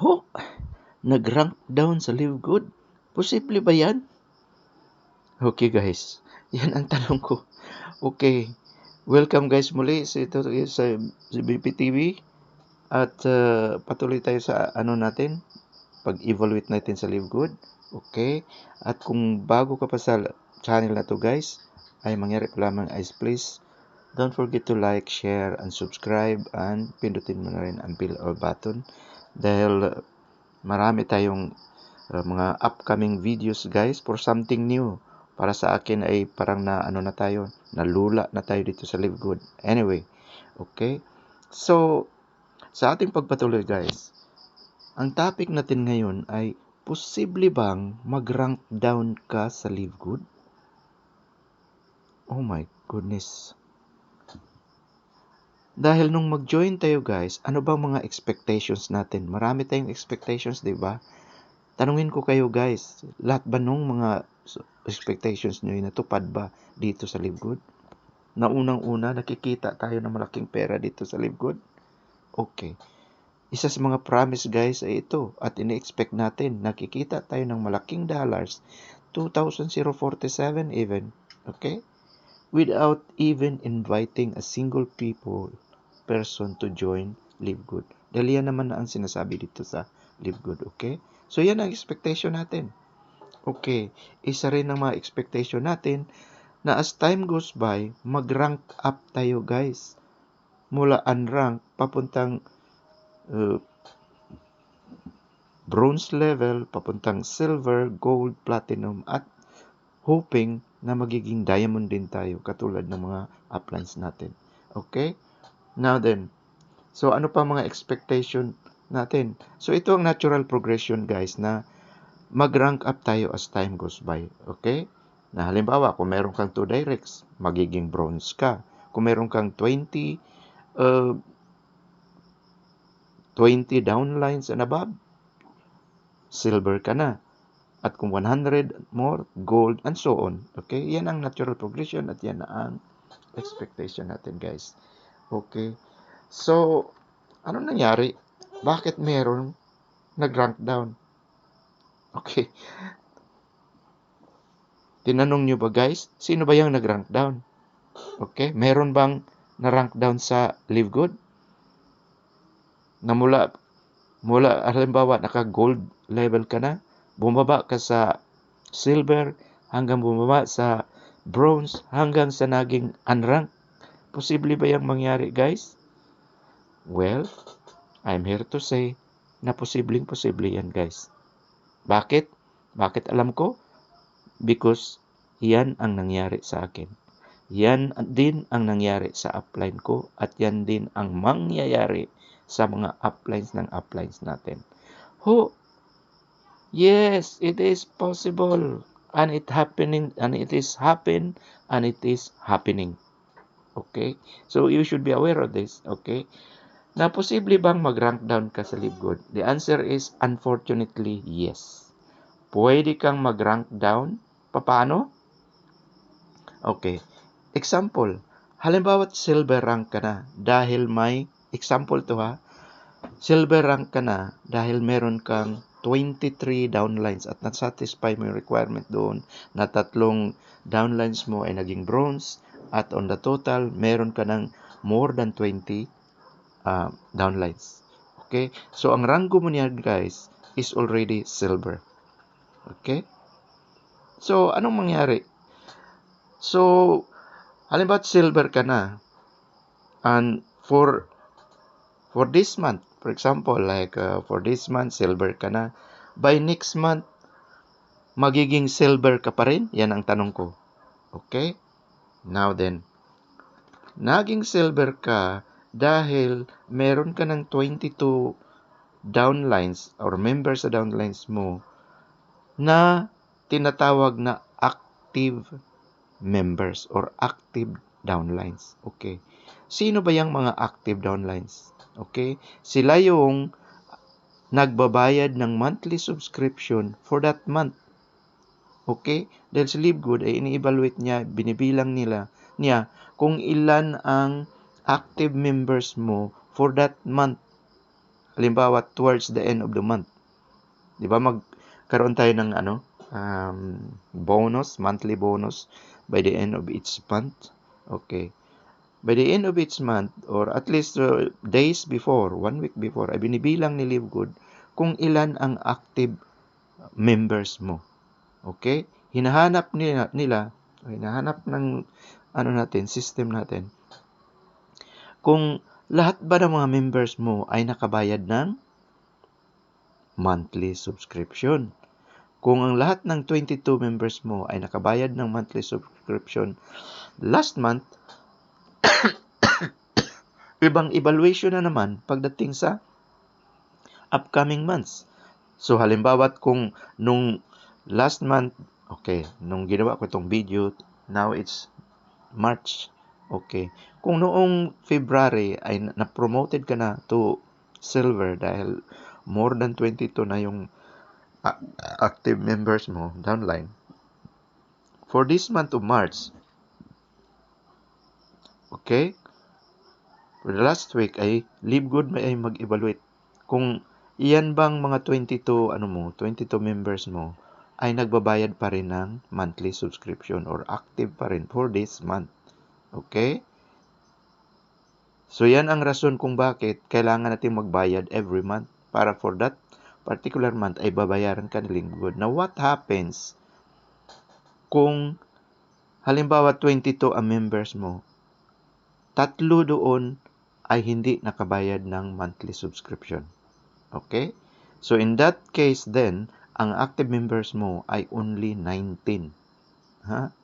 Ho, nag-rank down sa Live Good. Posible ba yan? Okay guys, yan ang tanong ko. Okay, welcome guys muli sa BPTV at patuloy tayo sa natin, pag-evaluate natin sa Live Good. Okay, at kung bago ka pa sa channel na to guys, ay mangyari pa lamang is please don't forget to like, share, and subscribe, and pindutin mo na rin ang bell or button dahil marami tayong mga upcoming videos guys for something new. Para sa akin ay parang na tayo, nalula na tayo dito sa Live Good. Anyway, okay? So, sa ating pagpatuloy guys, ang topic natin ngayon ay posible bang mag-rank down ka sa Live Good? Oh my goodness. Dahil nung mag-join tayo guys, ano ba mga expectations natin? Marami tayong expectations, di ba? Tanungin ko kayo guys, lahat ba nung mga expectations nyo natupad ba dito sa Live Good? Na unang-una, nakikita tayo ng malaking pera dito sa Live Good? Okay. Isa sa mga promise guys ay ito at ini-expect natin, nakikita tayo ng malaking dollars, 2,047 even, okay? Without even inviting a single person to join Live Good. Dahil yan naman na ang sinasabi dito sa Live Good, okay? So yan ang expectation natin. Okay, isa rin ang mga expectation natin na as time goes by, mag-rank up tayo guys. Mula unrank, papuntang bronze level, papuntang silver, gold, platinum, at hoping na magiging diamond din tayo katulad ng mga uplines natin. Okay? Now then, so ano pa mga expectation natin? So ito ang natural progression guys na mag-rank up tayo as time goes by. Okay? Na halimbawa, kung meron kang 2 directs, magiging bronze ka. Kung meron kang 20 downlines and above, silver ka na. At kung 100 more, gold, and so on. Okay? Yan ang natural progression at yan ang expectation natin, guys. Okay? So, ano nangyari? Bakit meron nag-rank down? Okay. Tinanong nyo ba, guys? Sino ba yung nag-rank down? Okay? Meron bang na-rank down sa Live Good? Na mula halimbawa, naka-gold level ka na, bumaba ka sa silver, hanggang bumaba sa bronze, hanggang sa naging unranked. Posible ba yung mangyari, guys? Well, I'm here to say na posibleng-posible yan, guys. Bakit? Bakit alam ko? Because yan ang nangyari sa akin. Yan din ang nangyari sa upline ko at yan din ang mangyayari sa mga uplines ng uplines natin. Yes, it is possible and it is happening. Okay? So you should be aware of this, okay? Na posible bang mag-rank down ka sa Live Good? The answer is unfortunately yes. Pwede kang mag-rank down. Paano? Okay. Example, halimbawa silver rank ka na dahil may, example to ha, silver rank ka na dahil meron kang 23 downlines at na-satisfy mo yung requirement doon na 3 downlines mo ay naging bronze at on the total, meron ka ng more than 20 downlines. Okay? So, ang rango mo niyan guys is already silver. Okay? So, anong mangyari? So, halimbawa silver ka na and for this month, for example, like for this month, silver ka na. By next month, magiging silver ka pa rin? Yan ang tanong ko. Okay? Now then, naging silver ka dahil meron ka ng 22 downlines or members sa downlines mo na tinatawag na active members or active downlines. Okay. Sino ba yung mga active downlines? Okay? Sila yung nagbabayad ng monthly subscription for that month. Okay? Dahil sa Live Good ay ini-evaluate niya, binibilang niya kung ilan ang active members mo for that month. halimbawa towards the end of the month. Di ba magkaroon tayo ng bonus, monthly bonus by the end of each month. Okay. By the end of each month or at least days before, 1 week before, ay binibilang ni LiveGood kung ilan ang active members mo. Okay? Hinahanap nila hinahanap ng system natin kung lahat ba ng mga members mo ay nakabayad ng monthly subscription. Kung ang lahat ng 22 members mo ay nakabayad ng monthly subscription last month, ibang evaluation na naman pagdating sa upcoming months. So halimbawa kung nung last month, okay, nung ginawa ko itong video, now it's March. Okay. Kung noong February ay na-promoted ka na to silver dahil more than 22 na yung active members mo downline. For this month of March, okay, for the last week ay LiveGood ay mag-evaluate kung iyan bang mga 22 members mo ay nagbabayad pa rin ng monthly subscription or active pa rin for this month. Okay? So yan ang rason kung bakit kailangan natin magbayad every month para for that particular month ay babayaran ka ni LiveGood. Now what happens kung halimbawa 22 ang members mo, 3 doon ay hindi nakabayad ng monthly subscription. Okay? So in that case then, ang active members mo ay only 19.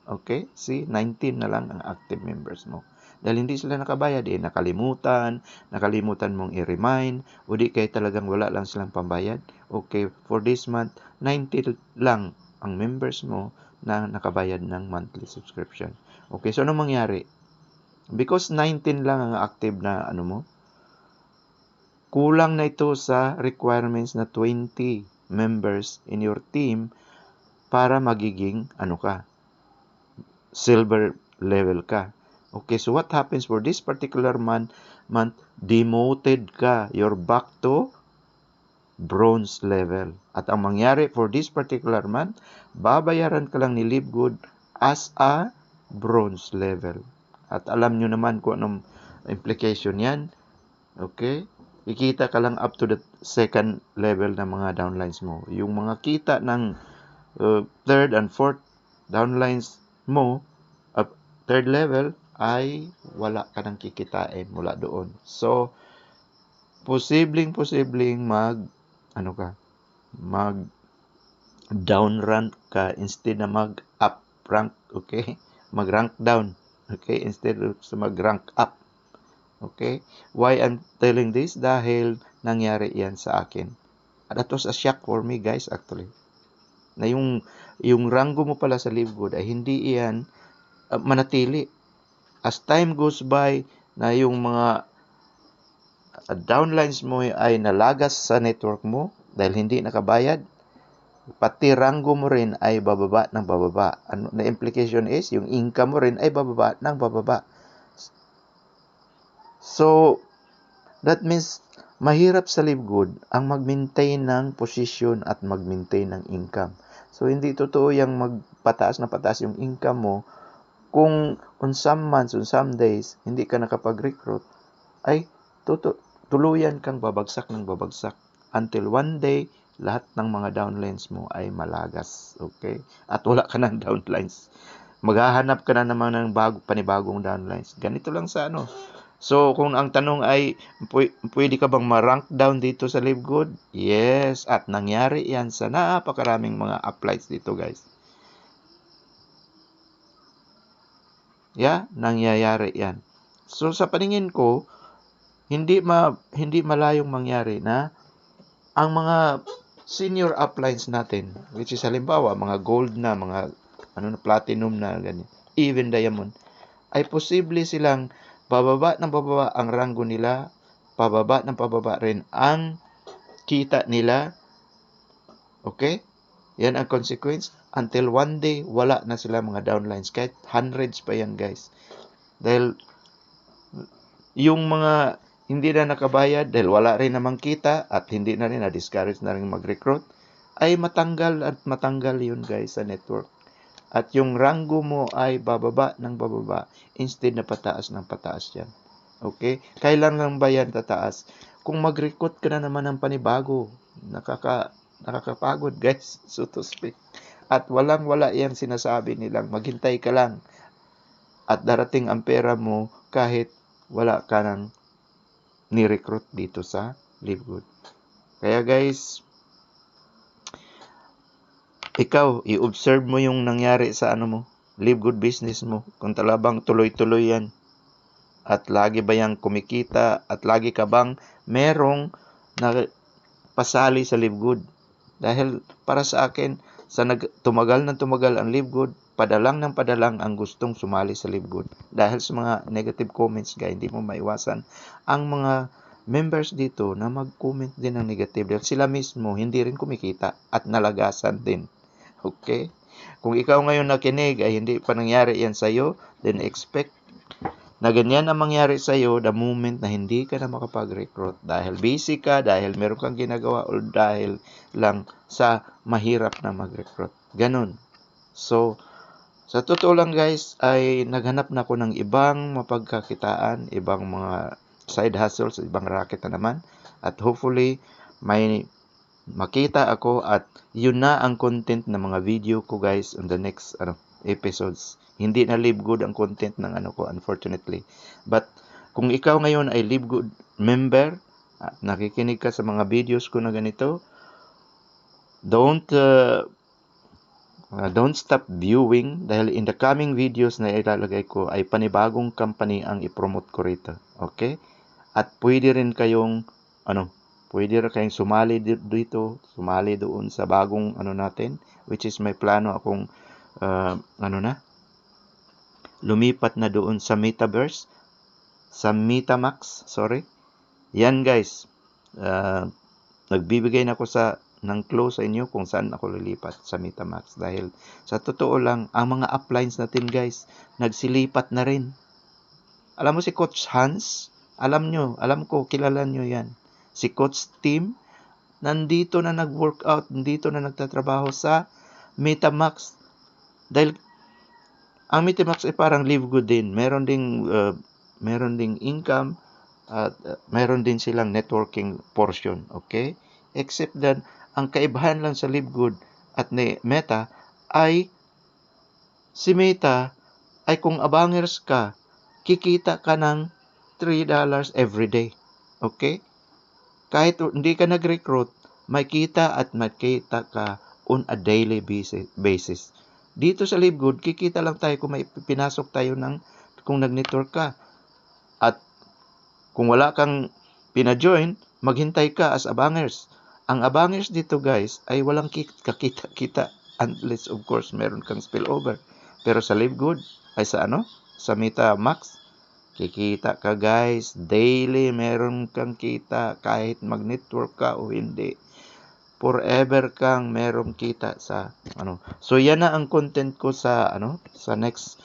Okay? See, 19 na lang ang active members mo. Dahil hindi sila nakabayad nakalimutan mong i-remind, o di kaya talagang wala lang silang pambayad. Okay, for this month, 90 lang ang members mo na nakabayad ng monthly subscription. Okay, so ano mangyari? Because 19 lang ang active na kulang na ito sa requirements na 20 members in your team para magiging silver level ka. Okay, so what happens for this particular month, demoted ka. You're back to bronze level. At ang mangyari for this particular month, babayaran ka lang ni LiveGood as a bronze level. At alam nyo naman kung anong implication yan. Okay? Ikita ka lang up to the second level ng mga downlines mo. Yung mga kita ng third and fourth downlines mo, third level, ay wala ka nang kikitain mula doon. So, posibleng down rank ka instead na up rank, okay? Rank down, okay? Instead of rank up. Okay? Why I'm telling this? Dahil nangyari yan sa akin. That was a shock for me, guys, actually. Na yung rango mo pala sa LiveGood ay hindi iyan manatili. As time goes by, na yung mga downlines mo ay nalagas sa network mo dahil hindi nakabayad, pati rango mo rin ay bababa ng bababa. Ano na implication is, yung income mo rin ay bababa ng bababa. So, that means mahirap sa LiveGood ang mag-maintain ng position at mag-maintain ng income. So, hindi totoo yung magpataas na pataas yung income mo kung on some months, on some days, hindi ka nakapag-recruit, ay tuluyan kang babagsak ng babagsak until one day, lahat ng mga downlines mo ay malagas. Okay? At wala ka ng downlines. Maghahanap ka na naman ng panibagong downlines. Ganito lang sa So, kung ang tanong ay, pwede ka bang ma-rank down dito sa LiveGood? Yes. At nangyari yan sa napakaraming mga uplights dito, guys. Yeah, nangyayari yan. So, sa paningin ko, hindi malayong mangyari na ang mga senior uplines natin, which is halimbawa, mga gold na, mga platinum na, ganyan, even diamond, ay posible silang bababa ng bababa ang rango nila, pababa ng pababa rin ang kita nila. Okay? Yan ang consequence. Until one day, wala na sila mga downlines. Kahit hundreds pa yan, guys. Dahil yung mga hindi na nakabayad dahil wala rin namang kita at hindi na rin na-discourage na rin mag-recruit, ay matanggal at matanggal yun guys sa network. At yung ranggo mo ay bababa ng bababa instead na pataas ng pataas yan. Okay? Kailan lang ba yan tataas? Kung mag-recruit ka na naman ng panibago, nakakapagod guys, so to speak. At walang-wala yan sinasabi nilang, maghintay ka lang at darating ang pera mo kahit wala ka nang ni-recruit dito sa Livegood. Kaya guys, ikaw, i-observe mo yung nangyari sa Livegood business mo. Kung talabang tuloy-tuloy yan. At lagi ba yang kumikita? At lagi ka bang merong pasali sa Livegood? Dahil para sa akin, tumagal ng tumagal ang Livegood, padalang ng padalang ang gustong sumali sa Livegood. Dahil sa mga negative comments, guys, hindi mo maiwasan ang mga members dito na mag-comment din ng negative. Dahil sila mismo hindi rin kumikita at nalagasan din. Okay? Kung ikaw ngayon nakinig ay hindi pa nangyari yan sa'yo, then expect na ganyan ang mangyari sa'yo the moment na hindi ka na makapag-recruit dahil busy ka, dahil meron kang ginagawa, o dahil lang sa mahirap na mag-recruit. Ganun. So, sa totoo lang guys, ay naghanap na ako ng ibang mapagkakitaan, ibang mga side hustles, ibang racket na naman. At hopefully, may makita ako at yun na ang content ng mga video ko guys on the next episodes. Hindi na Livegood ang content ng ko, unfortunately. But kung ikaw ngayon ay Livegood member at nakikinig ka sa mga videos ko na ganito, don't stop viewing dahil in the coming videos na ilalagay ko ay panibagong company ang i-promote ko rito. Okay? At pwede rin kayong sumali dito, sumali doon sa bagong natin, which is may plano akong lumipat na doon sa Metaverse, sa Metamax, sorry. Yan guys, nagbibigay na ako ng clue sa inyo kung saan ako lilipat sa Metamax. Dahil sa totoo lang, ang mga uplines natin guys, nagsilipat na rin. Alam mo si Coach Hans? Alam ko, kilala nyo yan. Si Coach Tim, nandito na nag-workout, nandito na nagtatrabaho sa Metamax. Dahil ang Metamax ay parang Livegood din. Meron ding income at meron din silang networking portion. Okay? Except that, ang kaibahan lang sa Livegood at Meta ay si Meta ay kung abangers ka, kikita ka ng $3 every day. Okay? Kahit hindi ka nag-recruit, may kita at makita ka on a daily basis. Dito sa Livegood, kikita lang tayo kung may pinasok tayo kung nag-network ka. At kung wala kang pina-join, maghintay ka as abangers. Ang abangers dito guys ay walang kakita-kita unless of course meron kang spillover. Pero sa Livegood ay sa Metamax, kikita ka guys, daily meron kang kita kahit mag-network ka o hindi. Forever kang merong kita sa So yan na ang content ko sa next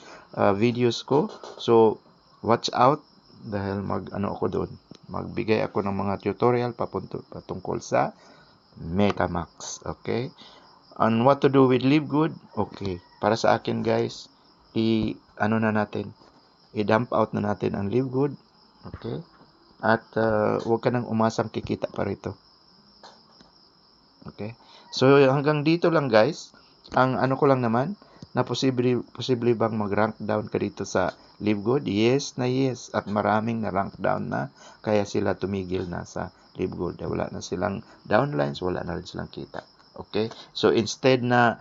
videos ko. So watch out dahil ako doon. Magbigay ako ng mga tutorial patungkol sa Metamax. Okay? On what to do with Livegood? Okay. Para sa akin guys, i-dump out na natin ang Livegood. Okay? At huwag ka nang umasang kikita pa rito. Okay? So hanggang dito lang guys. Ang ko lang naman na posible bang mag-rank down ka dito sa Livegood? Yes na yes. At maraming na rank down na kaya sila tumigil na sa Livegood. Wala na silang downlines, wala na rin silang kita. Okay? So instead na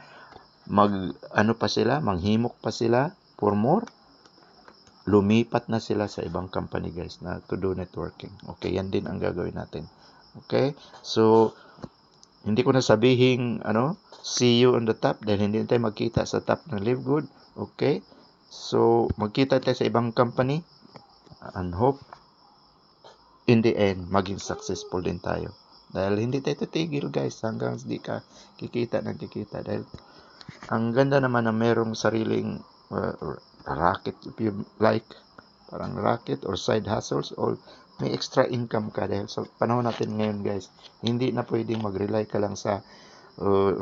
manghimok pa sila for more, lumipat na sila sa ibang company guys na to do networking. Okay, yan din ang gagawin natin. Okay? So hindi ko na sabihin see you on the top dahil hindi tayo magkita sa top ng Livegood. Okay? So magkita tayo sa ibang company and hope in the end maging successful din tayo. Dahil hindi tayo titigil guys hanggang hindi ka kikita dahil ang ganda naman na merong sariling racket if you like, parang racket or side hustles or may extra income ka dahil sa panahon natin ngayon, guys. Hindi na pwedeng mag-rely ka lang sa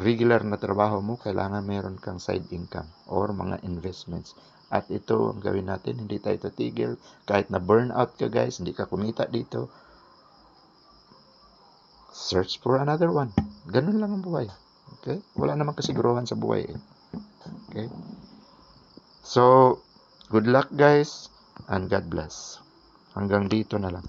regular na trabaho mo. Kailangan meron kang side income or mga investments. At ito ang gawin natin, hindi tayo titigil. Kahit na burnout ka, guys, hindi ka kumita dito, search for another one. Ganun lang ang buhay. Okay? Wala namang kasiguruhan sa buhay. Okay? So, good luck, guys, and God bless. Hanggang dito na lang.